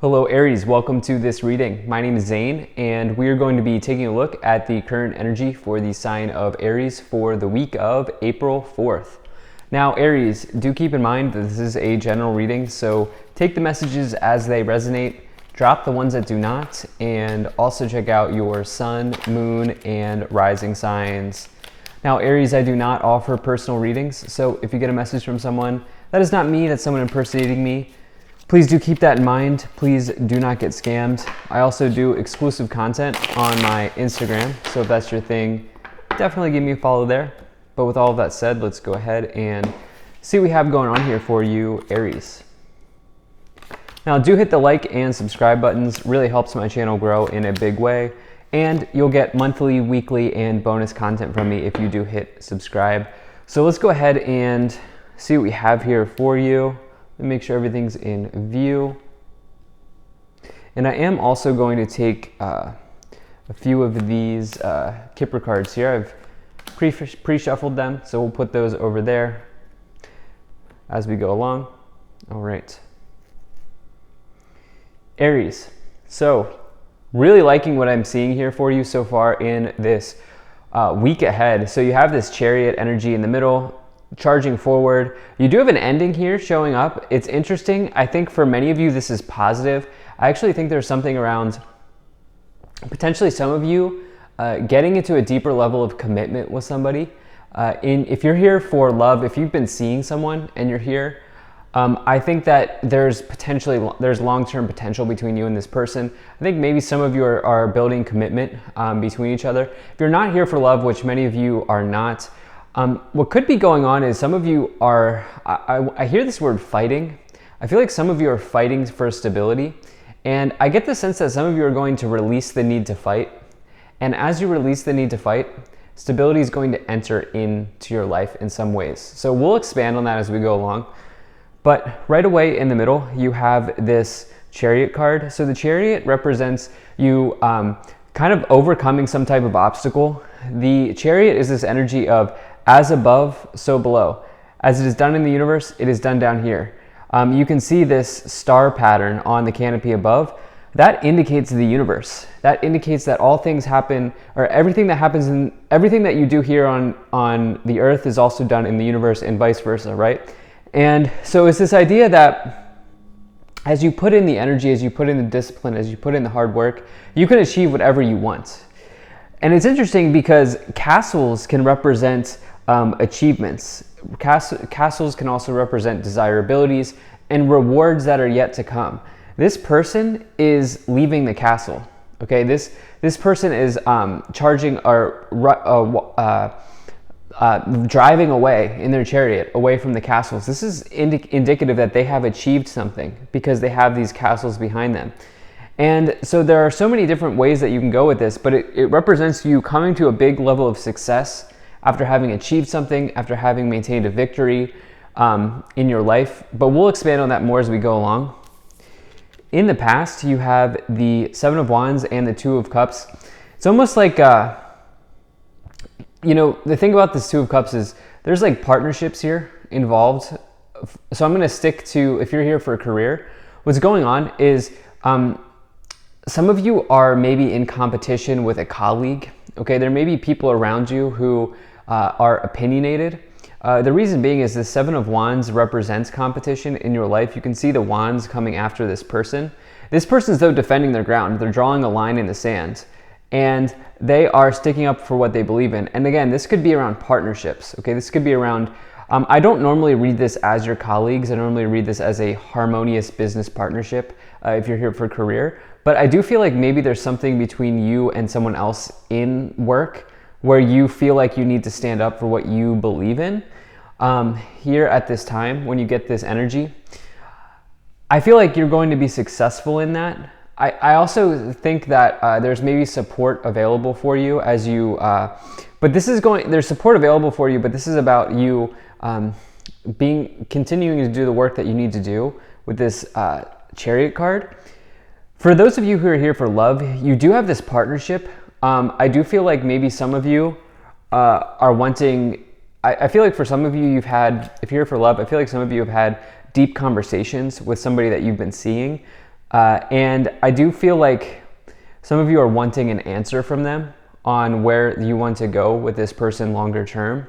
Hello Aries, welcome to this reading. My name is Zane and we are going to be taking a look at the current energy for the sign of Aries for the week of April 4th. Now Aries, do keep in mind that this is a general reading, so take the messages as they resonate, drop the ones that do not, and also check out your sun, moon, and rising signs. Now Aries, I do not offer personal readings, so if you get a message from someone, that is not me, that's someone impersonating me. Please do keep that in mind. Please do not get scammed. I also do exclusive content on my Instagram, so if that's your thing, definitely give me a follow there. But with all of that said, let's go ahead and see what we have going on here for you, Aries. Now, do hit the like and subscribe buttons. Really helps my channel grow in a big way. And you'll get monthly, weekly, and bonus content from me if you do hit subscribe. So let's go ahead and see what we have here for you. Make sure everything's in view. And I am also going to take a few of these Kipper cards here. I've pre-shuffled them, so we'll put those over there as we go along. All right. Aries. So, really liking what I'm seeing here for you so far in this week ahead. So you have this Chariot energy in the middle, charging forward. You do have an ending here showing up. It's interesting. I think for many of you this is positive. I actually think there's something around potentially some of you getting into a deeper level of commitment with somebody. If you're here for love, if you've been seeing someone and you're here, I think that there's long-term potential between you and this person. I think maybe some of you are building commitment between each other. If you're not here for love, which many of you are not, what could be going on is some of you are, I hear this word fighting. I feel like some of you are fighting for stability. And I get the sense that some of you are going to release the need to fight. And as you release the need to fight, stability is going to enter into your life in some ways. So we'll expand on that as we go along. But right away in the middle, you have this Chariot card. So the Chariot represents you kind of overcoming some type of obstacle. The Chariot is this energy of as above, so below. As it is done in the universe, it is done down here. You can see this star pattern on the canopy above. That indicates the universe. That indicates that all things happen, or everything that happens in everything that you do here on the earth is also done in the universe, and vice versa, right? And so it's this idea that as you put in the energy, as you put in the discipline, as you put in the hard work, you can achieve whatever you want. And it's interesting because castles can represent achievements. Castles can also represent desirabilities and rewards that are yet to come. This person is leaving the castle. Okay, this person is charging or driving away in their chariot away from the castles. This is indicative that they have achieved something because they have these castles behind them. And so there are so many different ways that you can go with this, but it represents you coming to a big level of success after having achieved something, after having maintained a victory in your life. But we'll expand on that more as we go along. In the past, you have the Seven of Wands and the Two of Cups. It's almost like, the thing about this Two of Cups is there's like partnerships here involved. So I'm going to stick to, if you're here for a career, what's going on is some of you are maybe in competition with a colleague. Okay, there may be people around you who are opinionated. The reason being is the Seven of Wands represents competition in your life. You can see the wands coming after this person. This person's though defending their ground. They're drawing a line in the sand and they are sticking up for what they believe in. And again, this could be around partnerships. Okay, this could be around, I don't normally read this as your colleagues. I normally read this as a harmonious business partnership if you're here for a career. But I do feel like maybe there's something between you and someone else in work where you feel like you need to stand up for what you believe in. Here at this time, when you get this energy, I feel like you're going to be successful in that. I also think that there's maybe support available for you as you, there's support available for you, but this is about you continuing to do the work that you need to do with this Chariot card. For those of you who are here for love, you do have this partnership. I do feel like maybe some of you are wanting, I feel like for some of you, if you're here for love, I feel like some of you have had deep conversations with somebody that you've been seeing. And I do feel like some of you are wanting an answer from them on where you want to go with this person longer term.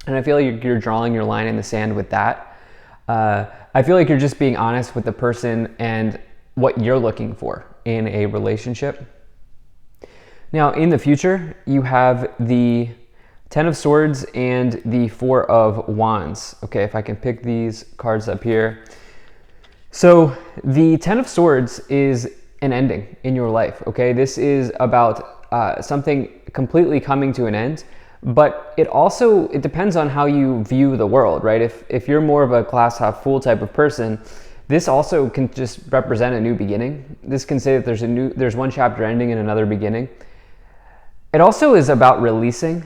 And I feel like you're drawing your line in the sand with that. I feel like you're just being honest with the person and what you're looking for in a relationship. Now, in the future, you have the Ten of Swords and the Four of Wands. Okay, if I can pick these cards up here. So the Ten of Swords is an ending in your life, okay? This is about something completely coming to an end, but it depends on how you view the world, right? If you're more of a glass half full type of person, this also can just represent a new beginning. This can say that there's one chapter ending and another beginning. It also is about releasing.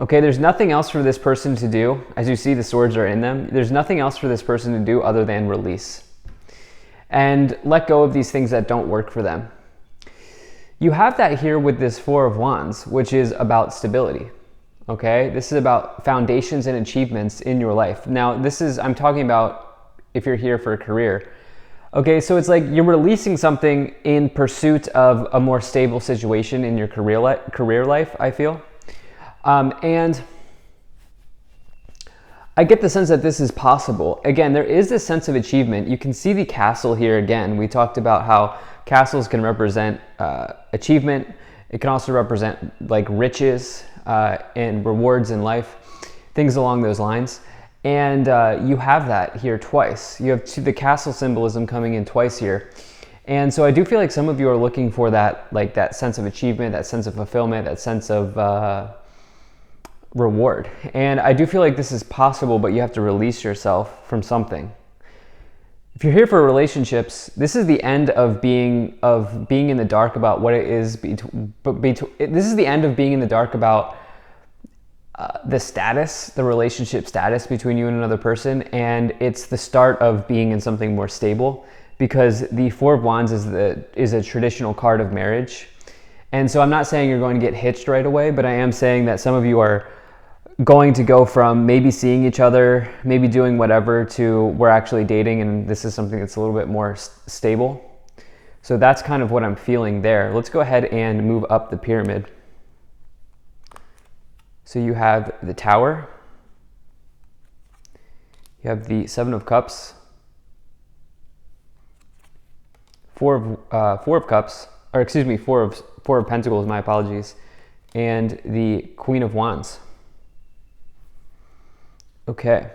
Okay, there's nothing else for this person to do. As you see, the swords are in them. There's nothing else for this person to do other than release and let go of these things that don't work for them. You have that here with this Four of Wands, which is about stability. Okay, this is about foundations and achievements in your life. Now, I'm talking about if you're here for a career. Okay, so it's like you're releasing something in pursuit of a more stable situation in your career life, I feel. And I get the sense that this is possible. Again, there is this sense of achievement. You can see the castle here again. We talked about how castles can represent achievement. It can also represent like riches and rewards in life, things along those lines. And you have that here twice. You have the castle symbolism coming in twice here. And so I do feel like some of you are looking for that, like that sense of achievement, that sense of fulfillment, that sense of reward. And I do feel like this is possible, but you have to release yourself from something. If you're here for relationships, this is the end of being in the dark about what it is. This is the end of being in the dark about the relationship status between you and another person, and it's the start of being in something more stable, because the Four of Wands is a traditional card of marriage. And so I'm not saying you're going to get hitched right away, but I am saying that some of you are going to go from maybe seeing each other, maybe doing whatever, to we're actually dating, and this is something that's a little bit more stable. So that's kind of what I'm feeling there. Let's go ahead and move up the pyramid. So you have the Tower, you have the Seven of Cups, Four of Cups, or excuse me, Four of Pentacles, my apologies, and the Queen of Wands. Okay.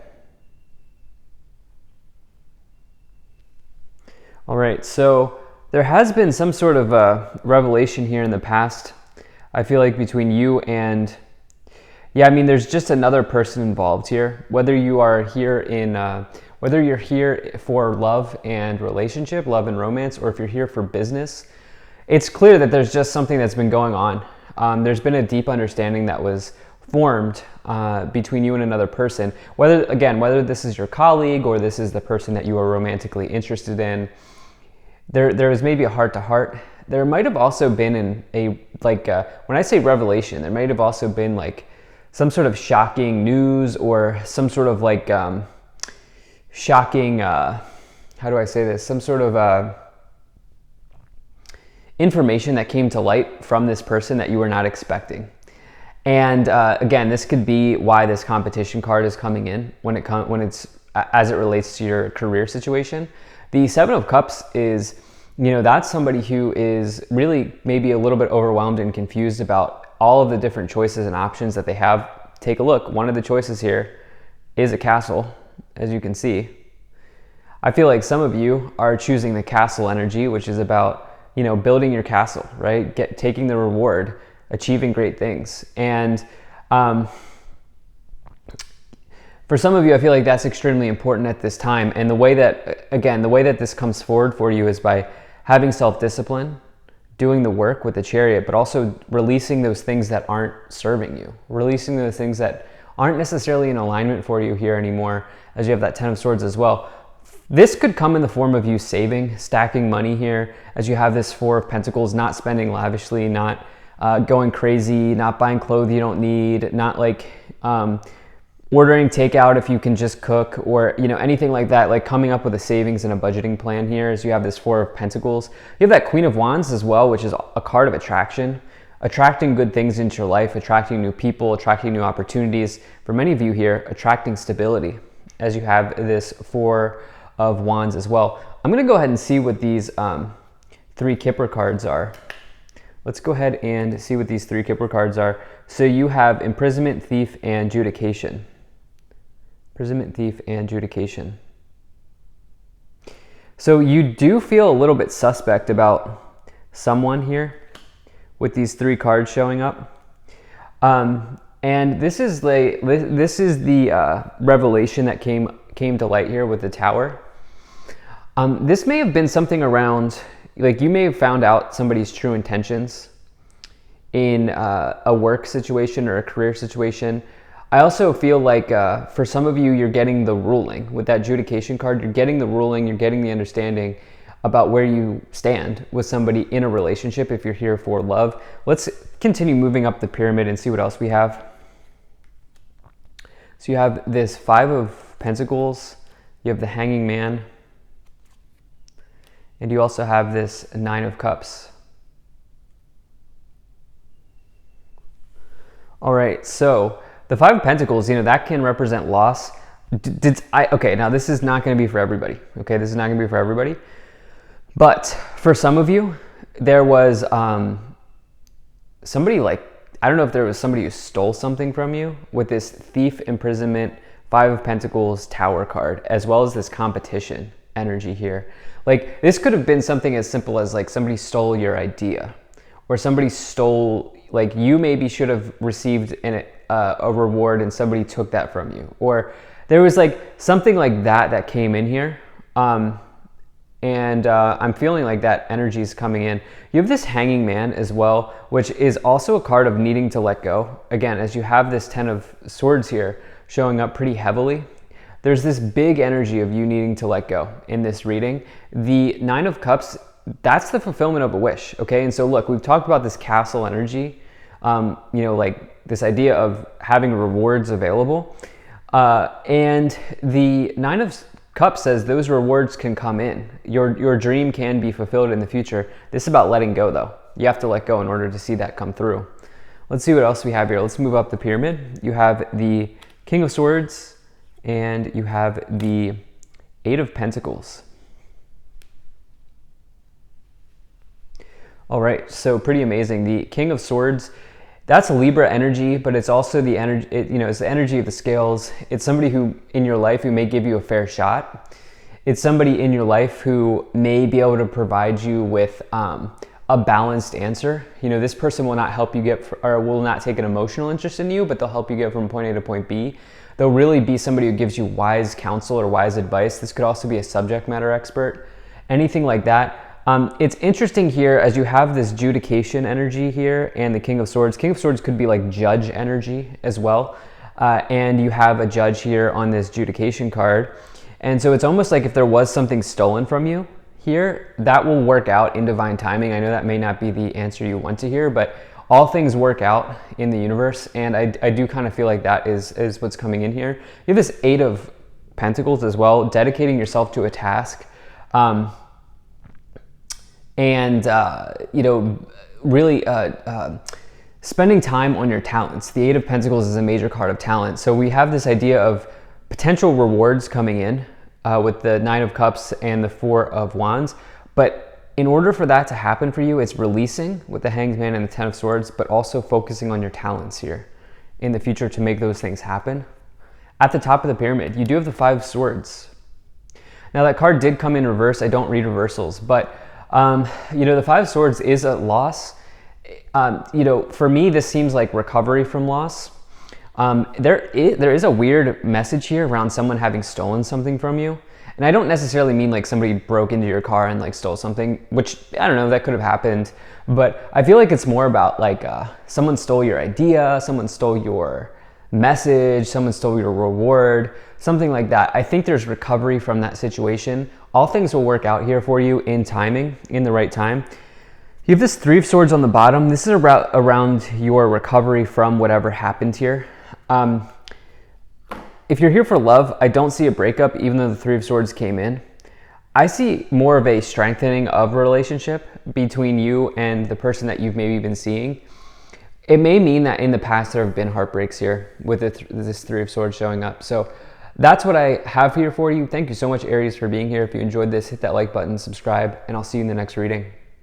All right, so there has been some sort of revelation here in the past, I feel like, between you and, yeah, I mean, there's just another person involved here. Whether you're here for love and relationship, love and romance, or if you're here for business, it's clear that there's just something that's been going on. There's been a deep understanding that was formed between you and another person. Whether this is your colleague or this is the person that you are romantically interested in, there is maybe a heart-to-heart. There might have also been when I say revelation, there might have also been like some sort of shocking news or some sort of like shocking, how do I say this? Some sort of information that came to light from this person that you were not expecting. And again, this could be why this competition card is coming in when it's as it relates to your career situation. The Seven of Cups is, that's somebody who is really maybe a little bit overwhelmed and confused about all of the different choices and options that they have. Take a look. One of the choices here is a castle, as you can see. I feel like some of you are choosing the castle energy, which is about, building your castle, right? Taking the reward, achieving great things. And for some of you, I feel like that's extremely important at this time. And the way that this comes forward for you is by having self-discipline, doing the work with the Chariot, but also releasing those things that aren't serving you, releasing those things that aren't necessarily in alignment for you here anymore, as you have that Ten of Swords as well. This could come in the form of you saving, stacking money here, as you have this Four of Pentacles, not spending lavishly, not going crazy, not buying clothes you don't need, not ordering takeout if you can just cook, or anything like that, like coming up with a savings and a budgeting plan here. As you have this Four of Pentacles, you have that Queen of Wands as well, which is a card of attraction, attracting good things into your life, attracting new people, attracting new opportunities. For many of you here, attracting stability, as you have this Four of Wands as well. I'm going to go ahead and see what these 3 Kipper cards are. Let's go ahead and see what these 3 Kipper cards are. So you have imprisonment, thief, and judication. Imprisonment, thief, and judication. So you do feel a little bit suspect about someone here with these 3 cards showing up. And this is the revelation that came to light here with the Tower. This may have been something around, like you may have found out somebody's true intentions in a work situation or a career situation. I also feel like for some of you, you're getting the ruling with that judication card. You're getting the ruling, you're getting the understanding about where you stand with somebody in a relationship if you're here for love. Let's continue moving up the pyramid and see what else we have. So you have this 5 of Pentacles, you have the Hanging Man, and you also have this 9 of Cups. All right, so the 5 of Pentacles, that can represent loss. Okay, now this is not going to be for everybody. Okay, this is not going to be for everybody. But for some of you, there was somebody, like, I don't know if there was somebody who stole something from you with this thief, imprisonment, 5 of Pentacles, Tower card, as well as this competition energy here. Like, this could have been something as simple as like somebody stole your idea, or somebody stole, like, you maybe should have received a reward and somebody took that from you, or there was like something like that came in here. And I'm feeling like that energy is coming in. You have this Hanging Man as well, which is also a card of needing to let go. Again, as you have this 10 of Swords here showing up pretty heavily, there's this big energy of you needing to let go in this reading. The 9 of Cups, that's the fulfillment of a wish, okay? And so look, we've talked about this castle energy, like this idea of having rewards available. And the 9 of Cups says those rewards can come in. Your dream can be fulfilled in the future. This is about letting go, though. You have to let go in order to see that come through. Let's see what else we have here. Let's move up the pyramid. You have the King of Swords, and you have the 8 of Pentacles. All right, so pretty amazing. The King of Swords, that's Libra energy, but it's also the energy, it's the energy of the scales. It's somebody who in your life who may give you a fair shot. It's somebody in your life who may be able to provide you with a balanced answer. This person will not help you or will not take an emotional interest in you, but they'll help you get from point A to point B. They'll really be somebody who gives you wise counsel or wise advice. This could also be a subject matter expert, anything like that. It's interesting here as you have this judication energy here and the King of Swords. King of Swords could be like judge energy as well. And you have a judge here on this judication card. And so it's almost like if there was something stolen from you here, that will work out in divine timing. I know that may not be the answer you want to hear, but all things work out in the universe. And I do kind of feel like that is what's coming in here. You have this 8 of Pentacles as well, dedicating yourself to a task. Really spending time on your talents. The 8 of Pentacles is a major card of talent. So we have this idea of potential rewards coming in with the 9 of Cups and the 4 of Wands. But in order for that to happen for you, it's releasing with the Hanged Man and the 10 of Swords, but also focusing on your talents here in the future to make those things happen. At the top of the pyramid, you do have the 5 of Swords. Now that card did come in reverse. I don't read reversals, but the 5 of Swords is a loss. For me, this seems like recovery from loss. There is a weird message here around someone having stolen something from you. And I don't necessarily mean like somebody broke into your car and like stole something, which I don't know, that could have happened. But I feel like it's more about like someone stole your idea, someone stole your message, someone stole your reward, something like that. I think there's recovery from that situation. All things will work out here for you in timing, in the right time. You have this 3 of Swords on the bottom. This is around your recovery from whatever happened here. If you're here for love, I don't see a breakup, even though the Three of Swords came in. I see more of a strengthening of a relationship between you and the person that you've maybe been seeing. It may mean that in the past there have been heartbreaks here with this Three of Swords showing up. So that's what I have here for you. Thank you so much, Aries, for being here. If you enjoyed this, hit that like button, subscribe, and I'll see you in the next reading.